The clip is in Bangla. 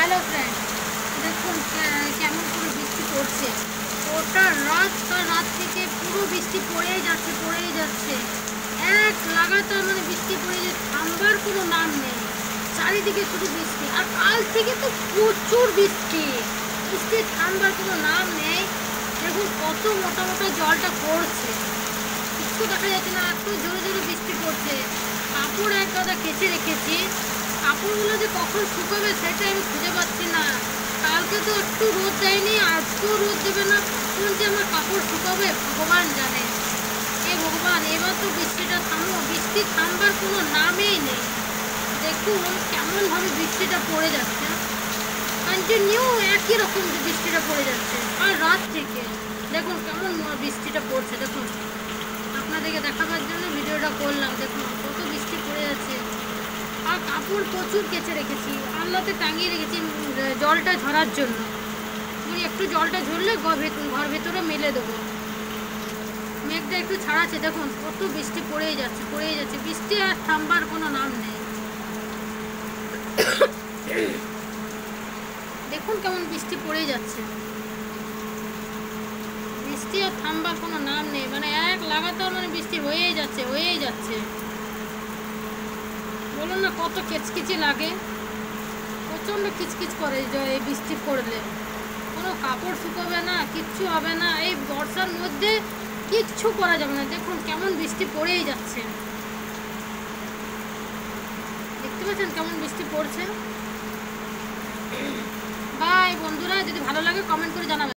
হ্যালো ফ্রেন্ড, দেখুন কেমন করে বৃষ্টি পড়ছে। ওটা রাত থেকে পুরো বৃষ্টি পড়েই যাচ্ছে। এক লাগাতার মানে বৃষ্টি পড়ে যে থামবার কোনো নাম নেই। চারিদিকে শুধু বৃষ্টি, আর কাল থেকে তো প্রচুর বৃষ্টি থামবার কোনো নাম নেই। দেখুন কত মোটা মোটা জলটা পড়ছে, কিচ্ছু দেখা যাচ্ছে না, এত জোরে জোরে বৃষ্টি পড়ছে। কাপড় এক গাদা কেচে রেখেছি, কাপড়গুলো যে কখন শুকাবে সেটা আমি খুঁজে পাচ্ছি না। কালকে তো একটু রোদ দেয়নি, আজকেও রোদ দেবে না, কখন যে আমার কাপড় শুকাবে ভগবান জানে। এ ভগবান, এবার তো বৃষ্টিটা থামো, বৃষ্টি থামবার কোনো নামেই নেই। দেখুন কেমনভাবে বৃষ্টিটা পড়ে যাচ্ছে, কন্টিনিউ একই রকম বৃষ্টিটা পড়ে যাচ্ছে। আর রাত থেকে দেখুন কেমন বৃষ্টিটা পড়ছে। দেখুন আপনাদেরকে দেখাবার জন্য ভিডিওটা করলাম। দেখুন কত বৃষ্টি পড়ে যাচ্ছে। আর কাপড় প্রচুর কেচে রেখেছি, আল্লাতে টাঙিয়ে রেখেছি জলটা ঝরার জন্য। একটু জলটা ঝরলে ঘর ভেতরে মেলে দেবো। মেঘটা একটু ছাড়াচ্ছে, দেখুন কত বৃষ্টি পড়েই যাচ্ছে। বৃষ্টি আর থামবার কোনো নাম নেই। দেখুন কেমন বৃষ্টি পড়েই যাচ্ছে, বৃষ্টি আর থামবার কোনো নাম নেই। মানে এক লাগাতার মানে বৃষ্টি হয়েই যাচ্ছে। বলুন না কত কিচকিচি লাগে, প্রচণ্ড কিচকিচ করে এই বৃষ্টি পড়লে। কোনো কাপড় শুকোবে না, কিচ্ছু হবে না। এই বর্ষার মধ্যে কিচ্ছু করা যাবে না। দেখুন কেমন বৃষ্টি পড়েই যাচ্ছে, দেখতে পাচ্ছেন কেমন বৃষ্টি পড়ছে। বাই বন্ধুরা, যদি ভালো লাগে কমেন্ট করে জানাবেন।